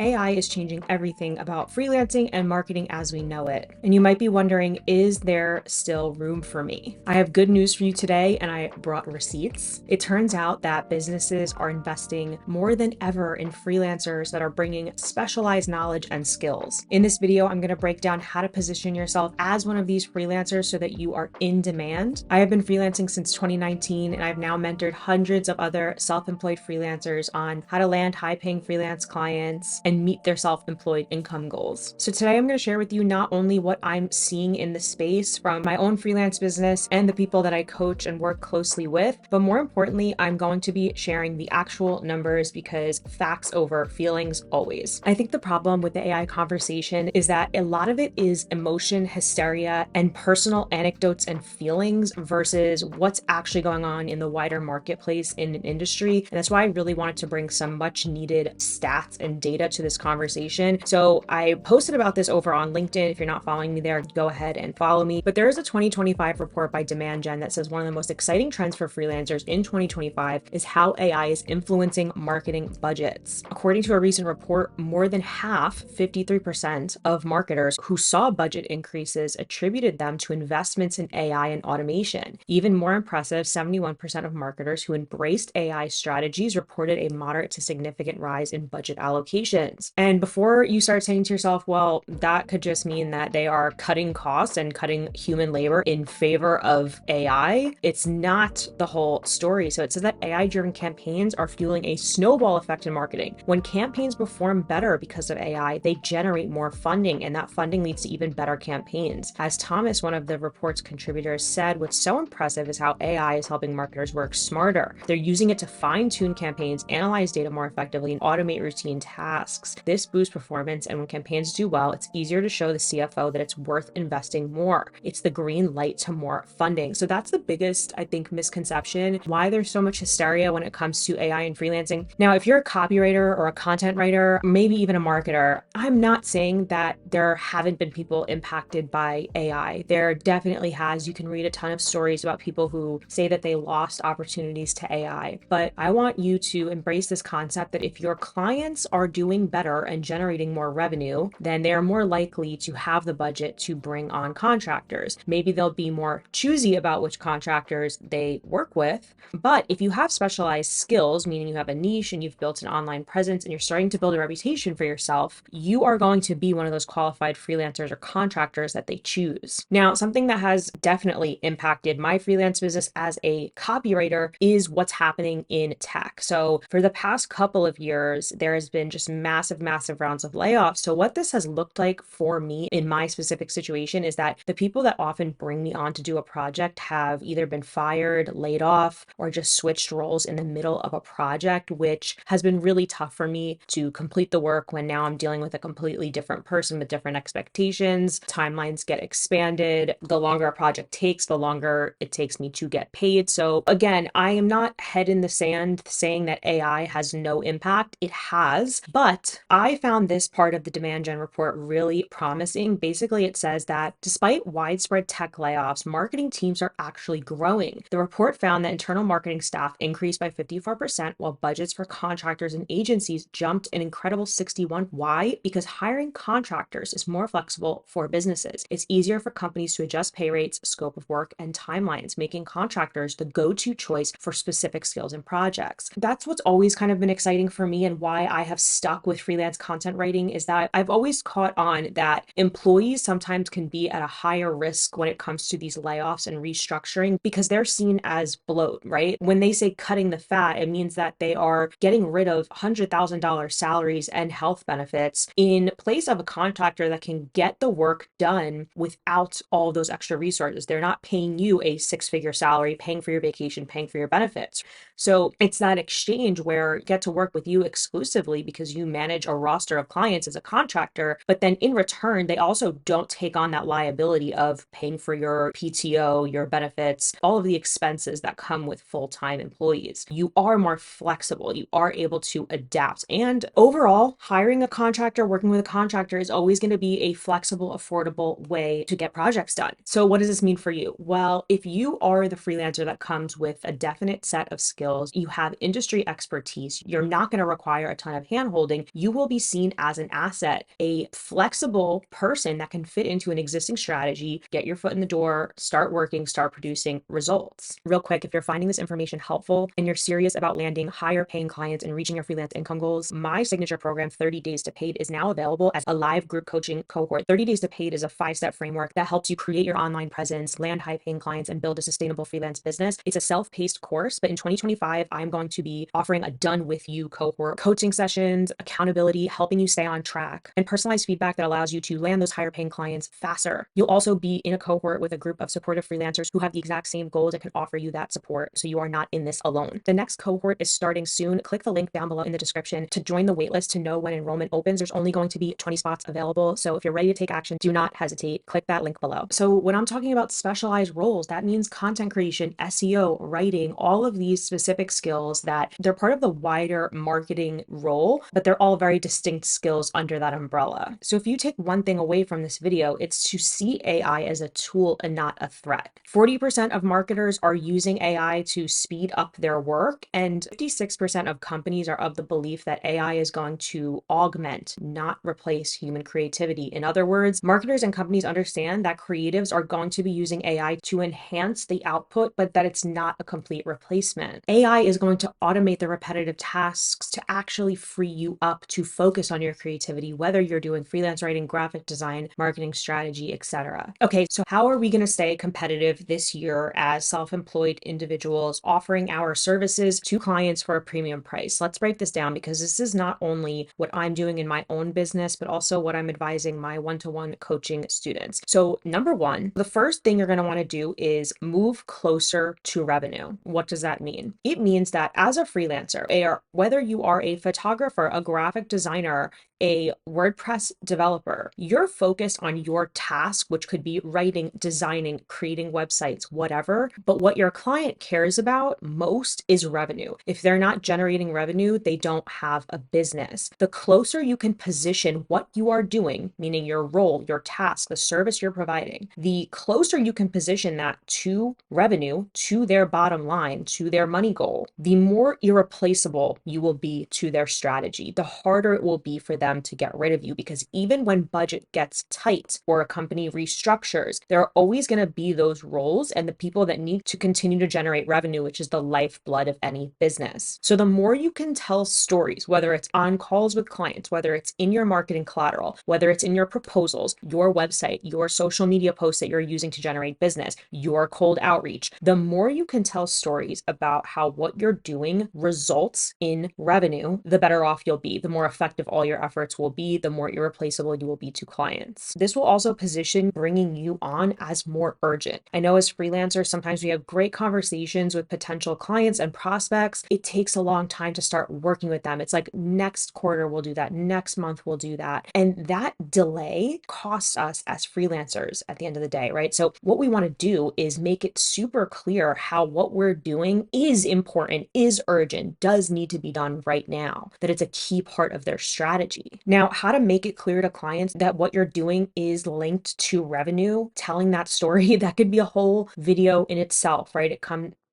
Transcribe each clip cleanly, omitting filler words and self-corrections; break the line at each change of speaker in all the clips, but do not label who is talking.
AI is changing everything about freelancing and marketing as we know it. And you might be wondering, is there still room for me? I have good news for you today, and I brought receipts. It turns out that businesses are investing more than ever in freelancers that are bringing specialized knowledge and skills. In this video, I'm going to break down how to position yourself as one of these freelancers so that you are in demand. I have been freelancing since 2019, and I've now mentored hundreds of other self-employed freelancers on how to land high-paying freelance clients and meet their self-employed income goals. So today I'm going to share with you not only what I'm seeing in the space from my own freelance business and the people that I coach and work closely with, but more importantly, I'm going to be sharing the actual numbers because facts over feelings always. I think the problem with the AI conversation is that a lot of it is emotion, hysteria, and personal anecdotes and feelings versus what's actually going on in the wider marketplace in an industry. And that's why I really wanted to bring some much needed stats and data to this conversation. So I posted about this over on LinkedIn. If you're not following me there, go ahead and follow me. But there is a 2025 report by Demand Gen that says one of the most exciting trends for freelancers in 2025 is how AI is influencing marketing budgets. According to a recent report, more than half, 53% of marketers who saw budget increases attributed them to investments in AI and automation. Even more impressive, 71% of marketers who embraced AI strategies reported a moderate to significant rise in budget allocations. And before you start saying to yourself, well, that could just mean that they are cutting costs and cutting human labor in favor of AI, it's not the whole story. So it says that AI-driven campaigns are fueling a snowball effect in marketing. When campaigns perform better because of AI, they generate more funding, and that funding leads to even better campaigns. As Thomas, one of the report's contributors, said, what's so impressive is how AI is helping marketers work smarter. They're using it to fine-tune campaigns, analyze data more effectively, and automate routine tasks. This boosts performance, and when campaigns do well, it's easier to show the CFO that it's worth investing more. It's the green light to more funding. So that's the biggest, I think, misconception, why there's so much hysteria when it comes to AI and freelancing. Now, if you're a copywriter or a content writer, maybe even a marketer, I'm not saying that there haven't been people impacted by AI. There definitely has. You can read a ton of stories about people who say that they lost opportunities to AI. But I want you to embrace this concept that if your clients are doing better and generating more revenue, then they're more likely to have the budget to bring on contractors. Maybe they'll be more choosy about which contractors they work with. But if you have specialized skills, meaning you have a niche and you've built an online presence and you're starting to build a reputation for yourself, you are going to be one of those qualified freelancers or contractors that they choose. Now, something that has definitely impacted my freelance business as a copywriter is what's happening in tech. So for the past couple of years, there has been just massive rounds of layoffs. So what this has looked like for me in my specific situation is that the people that often bring me on to do a project have either been fired, laid off, or just switched roles in the middle of a project, which has been really tough for me to complete the work when now I'm dealing with a completely different person with different expectations. Timelines get expanded. The longer a project takes, the longer it takes me to get paid. So again, I am not head in the sand saying that AI has no impact. It has, but I found this part of the Demand Gen report really promising. Basically, it says that despite widespread tech layoffs, marketing teams are actually growing. The report found that internal marketing staff increased by 54%, while budgets for contractors and agencies jumped an incredible 61. Why? Because hiring contractors is more flexible for businesses. It's easier for companies to adjust pay rates, scope of work, and timelines, making contractors the go-to choice for specific skills and projects. That's what's always kind of been exciting for me, and why I have stuck with freelance content writing is that I've always caught on that employees sometimes can be at a higher risk when it comes to these layoffs and restructuring because they're seen as bloat, right? When they say cutting the fat, it means that they are getting rid of $100,000 salaries and health benefits in place of a contractor that can get the work done without all those extra resources. They're not paying you a six-figure salary, paying for your vacation, paying for your benefits. So it's that exchange where you get to work with you exclusively because you manage a roster of clients as a contractor, but then in return, they also don't take on that liability of paying for your PTO, your benefits, all of the expenses that come with full-time employees. You are more flexible. You are able to adapt. And overall, hiring a contractor, working with a contractor is always going to be a flexible, affordable way to get projects done. So what does this mean for you? Well, if you are the freelancer that comes with a definite set of skills, you have industry expertise, you're not going to require a ton of handholding, you will be seen as an asset, a flexible person that can fit into an existing strategy, get your foot in the door, start working, start producing results. Real quick, if you're finding this information helpful and you're serious about landing higher paying clients and reaching your freelance income goals, my signature program, 30 Days to Paid, is now available as a live group coaching cohort. 30 Days to Paid is a 5-step framework that helps you create your online presence, land high paying clients, and build a sustainable freelance business. It's a self-paced course, but in 2025, I'm going to be offering a done with you cohort, coaching sessions, accountability, helping you stay on track, and personalized feedback that allows you to land those higher paying clients faster. You'll also be in a cohort with a group of supportive freelancers who have the exact same goals and can offer you that support, so you are not in this alone. The next cohort is starting soon. Click the link down below in the description to join the waitlist to know when enrollment opens. There's only going to be 20 spots available, so if you're ready to take action, do not hesitate. Click that link below. So when I'm talking about specialized roles, that means content creation, SEO, writing, all of these specific skills that they're part of the wider marketing role, but they're all very distinct skills under that umbrella. So if you take one thing away from this video, it's to see AI as a tool and not a threat. 40% of marketers are using AI to speed up their work, and 56% of companies are of the belief that AI is going to augment, not replace human creativity. In other words, marketers and companies understand that creatives are going to be using AI to enhance the output, but that it's not a complete replacement. AI is going to automate the repetitive tasks to actually free you up to focus on your creativity, whether you're doing freelance writing, graphic design, marketing strategy, etc. Okay, so how are we going to stay competitive this year as self-employed individuals offering our services to clients for a premium price? Let's break this down, because this is not only what I'm doing in my own business, but also what I'm advising my one-to-one coaching students. So number one, the first thing you're going to want to do is move closer to revenue. What does that mean? It means that as a freelancer, whether you are a photographer, a graphic designer, a WordPress developer, you're focused on your task, which could be writing, designing, creating websites, whatever. But what your client cares about most is revenue. If they're not generating revenue, they don't have a business. The closer you can position what you are doing, meaning your role, your task, the service you're providing, the closer you can position that to revenue, to their bottom line, to their money goal, the more irreplaceable you will be to their strategy, the harder it will be for them to get rid of you. Because even when budget gets tight or a company restructures, there are always going to be those roles and the people that need to continue to generate revenue, which is the lifeblood of any business. So the more you can tell stories, whether it's on calls with clients, whether it's in your marketing collateral, whether it's in your proposals, your website, your social media posts that you're using to generate business, your cold outreach, the more you can tell stories about how what you're doing results in revenue, the better off you'll be, the more effective all your efforts will be, the more irreplaceable you will be to clients. This will also position bringing you on as more urgent. I know as freelancers, sometimes we have great conversations with potential clients and prospects. It takes a long time to start working with them. It's like next quarter we'll do that, next month we'll do that. And that delay costs us as freelancers at the end of the day, right? So what we want to do is make it super clear how what we're doing is important, is urgent, does need to be done right now, that it's a key part of their strategy. Now, how to make it clear to clients that what you're doing is linked to revenue, telling that story, that could be a whole video in itself, right?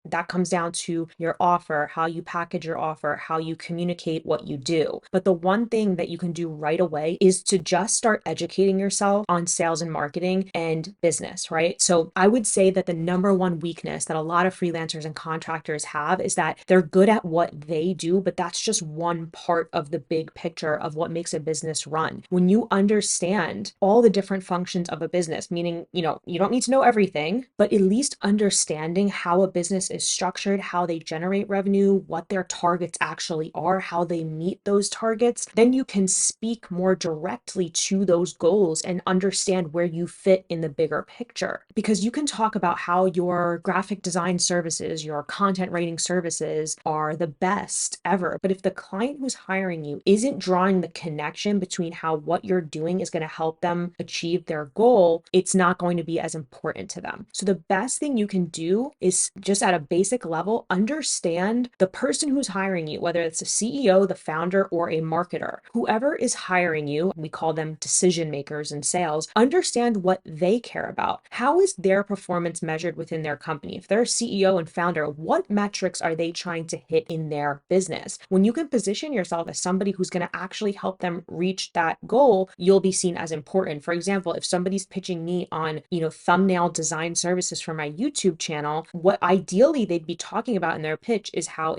That comes down to your offer, how you package your offer, how you communicate what you do. But the one thing that you can do right away is to just start educating yourself on sales and marketing and business, right? So I would say that the number one weakness that a lot of freelancers and contractors have is that they're good at what they do, but that's just one part of the big picture of what makes a business run. When you understand all the different functions of a business, meaning, you don't need to know everything, but at least understanding how a business is structured, how they generate revenue, what their targets actually are, how they meet those targets, then you can speak more directly to those goals and understand where you fit in the bigger picture. Because you can talk about how your graphic design services, your content writing services are the best ever. But if the client who's hiring you isn't drawing the connection between how what you're doing is going to help them achieve their goal, it's not going to be as important to them. So the best thing you can do is just at a basic level, understand the person who's hiring you, whether it's a CEO, the founder, or a marketer. Whoever is hiring you, we call them decision makers in sales, understand what they care about. How is their performance measured within their company? If they're a CEO and founder, what metrics are they trying to hit in their business? When you can position yourself as somebody who's going to actually help them reach that goal, you'll be seen as important. For example, if somebody's pitching me on, thumbnail design services for my YouTube channel, what ideally they'd be talking about in their pitch is how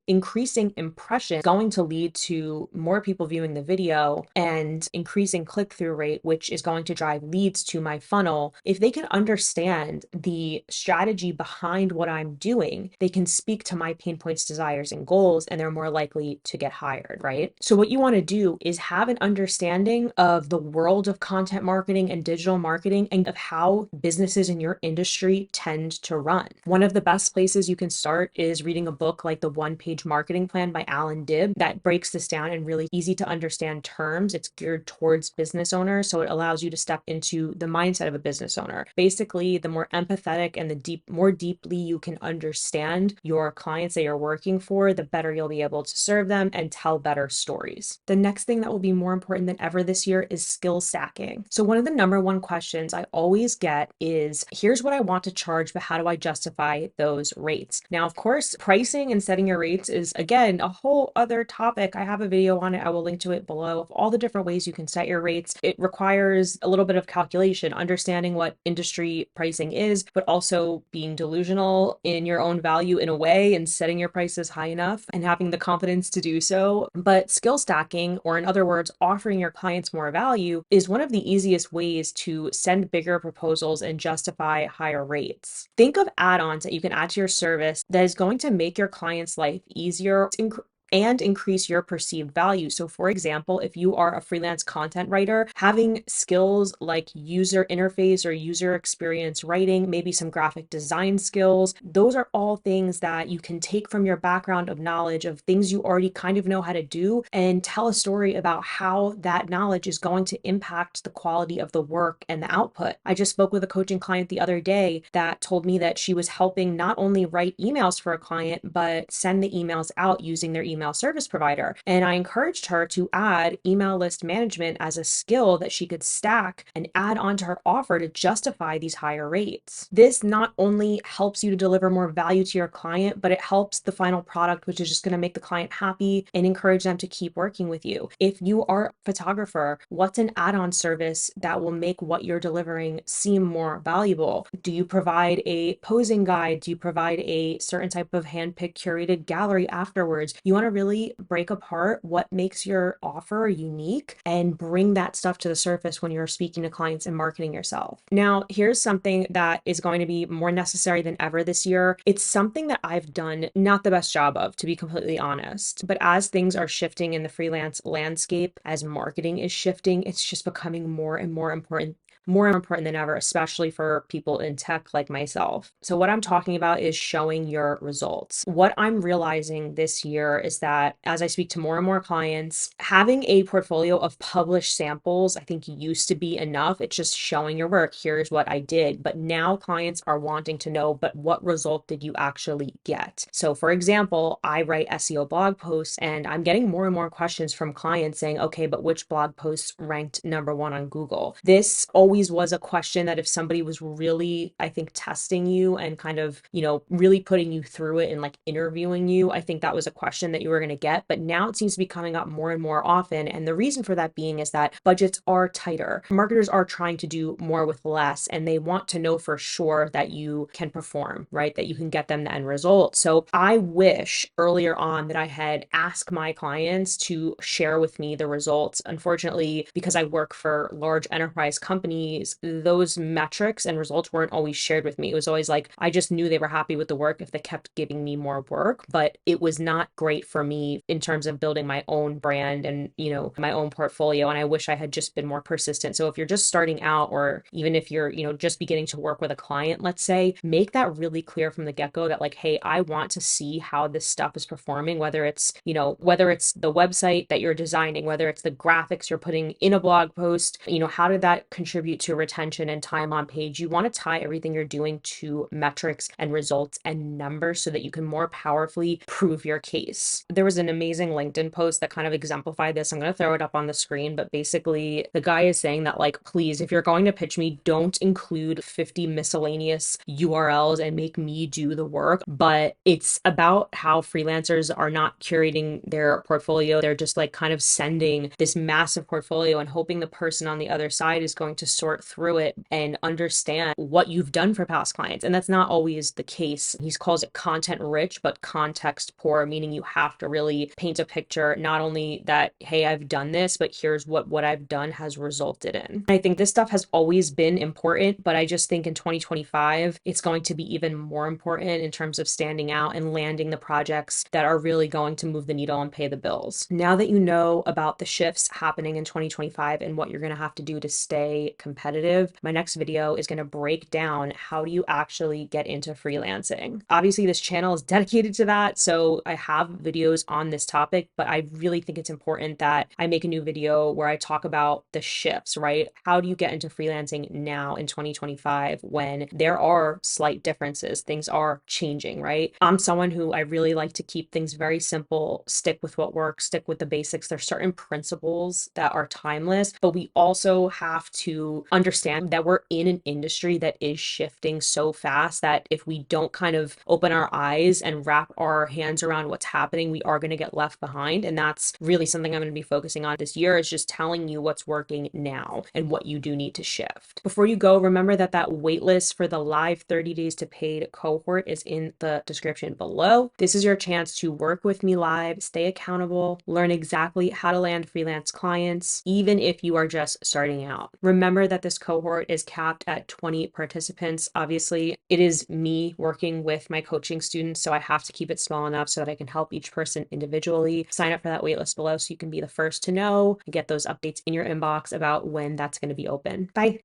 increasing impressions is going to lead to more people viewing the video and increasing click-through rate, which is going to drive leads to my funnel. If they can understand the strategy behind what I'm doing, they can speak to my pain points, desires, and goals, and they're more likely to get hired, right? So what you want to do is have an understanding of the world of content marketing and digital marketing and of how businesses in your industry tend to run. One of the best places you can start is reading a book like The One-Page Marketing Plan by Alan Dibb that breaks this down in really easy to understand terms. It's geared towards business owners, so it allows you to step into the mindset of a business owner. Basically, the more empathetic and more deeply you can understand your clients that you're working for, the better you'll be able to serve them and tell better stories. The next thing that will be more important than ever this year is skill stacking. So one of the number one questions I always get is, here's what I want to charge, but how do I justify those rates? Now, of course, pricing and setting your rates is, again, a whole other topic. I have a video on it. I will link to it below of all the different ways you can set your rates. It requires a little bit of calculation, understanding what industry pricing is, but also being delusional in your own value in a way and setting your prices high enough and having the confidence to do so. But skill stacking, or in other words, offering your clients more value, is one of the easiest ways to send bigger proposals and justify higher rates. Think of add-ons that you can add to your service that is going to make your client's life easier and increase your perceived value. So for example, if you are a freelance content writer, having skills like user interface or user experience writing, maybe some graphic design skills, those are all things that you can take from your background of knowledge of things you already kind of know how to do and tell a story about how that knowledge is going to impact the quality of the work and the output. I just spoke with a coaching client the other day that told me that she was helping not only write emails for a client, but send the emails out using their email service provider. And I encouraged her to add email list management as a skill that she could stack and add onto her offer to justify these higher rates. This not only helps you to deliver more value to your client, but it helps the final product, which is just going to make the client happy and encourage them to keep working with you. If you are a photographer, what's an add-on service that will make what you're delivering seem more valuable? Do you provide a posing guide? Do you provide a certain type of hand-picked curated gallery afterwards? You want to really break apart what makes your offer unique and bring that stuff to the surface when you're speaking to clients and marketing yourself. Now, here's something that is going to be more necessary than ever this year. It's something that I've done not the best job of, to be completely honest. But as things are shifting in the freelance landscape, as marketing is shifting, it's just becoming more and more important than ever, especially for people in tech like myself. So what I'm talking about is showing your results. What I'm realizing this year is that as I speak to more and more clients, having a portfolio of published samples, I think used to be enough. It's just showing your work. Here's what I did. But now clients are wanting to know, but what result did you actually get? So for example, I write SEO blog posts and I'm getting more and more questions from clients saying, okay, but which blog posts ranked number one on Google? This always was a question that if somebody was really, I think, testing you and kind of, really putting you through it and like interviewing you, I think that was a question that you were going to get. But now it seems to be coming up more and more often. And the reason for that being is that budgets are tighter. Marketers are trying to do more with less, and they want to know for sure that you can perform, right? That you can get them the end result. So I wish earlier on that I had asked my clients to share with me the results. Unfortunately, because I work for large enterprise companies, those metrics and results weren't always shared with me. It was always like, I just knew they were happy with the work if they kept giving me more work, but it was not great for for me in terms of building my own brand and, my own portfolio. And I wish I had just been more persistent. So if you're just starting out, or even if you're, just beginning to work with a client, let's say, make that really clear from the get-go that like, hey, I want to see how this stuff is performing, whether it's, whether it's the website that you're designing, whether it's the graphics you're putting in a blog post, how did that contribute to retention and time on page? You want to tie everything you're doing to metrics and results and numbers so that you can more powerfully prove your case. There was an amazing LinkedIn post that kind of exemplified this. I'm going to throw it up on the screen, but basically the guy is saying that like, please, if you're going to pitch me, don't include 50 miscellaneous URLs and make me do the work. But it's about how freelancers are not curating their portfolio. They're just like kind of sending this massive portfolio and hoping the person on the other side is going to sort through it and understand what you've done for past clients. And that's not always the case. He calls it content rich, but context poor, meaning you have to really paint a picture, not only that, hey, I've done this, but here's what I've done has resulted in. I think this stuff has always been important, but I just think in 2025, it's going to be even more important in terms of standing out and landing the projects that are really going to move the needle and pay the bills. Now that you know about the shifts happening in 2025 and what you're going to have to do to stay competitive, my next video is going to break down how do you actually get into freelancing. Obviously, this channel is dedicated to that, so I have videos on this topic, but I really think it's important that I make a new video where I talk about the shifts, right? How do you get into freelancing now in 2025 when there are slight differences? Things are changing, right? I'm someone who I really like to keep things very simple, stick with what works, stick with the basics. There's certain principles that are timeless, but we also have to understand that we're in an industry that is shifting so fast that if we don't kind of open our eyes and wrap our hands around what's happening, we are going to get left behind. And that's really something I'm going to be focusing on this year, is just telling you what's working now and what you do need to shift. Before you go, remember that waitlist for the live 30 days to paid cohort is in the description below. This is your chance to work with me live, stay accountable, learn exactly how to land freelance clients, even if you are just starting out. Remember that this cohort is capped at 20 participants. Obviously, it is me working with my coaching students, so I have to keep it small enough so that I can help each person individually. Sign up for that waitlist below so you can be the first to know and get those updates in your inbox about when that's going to be open. Bye.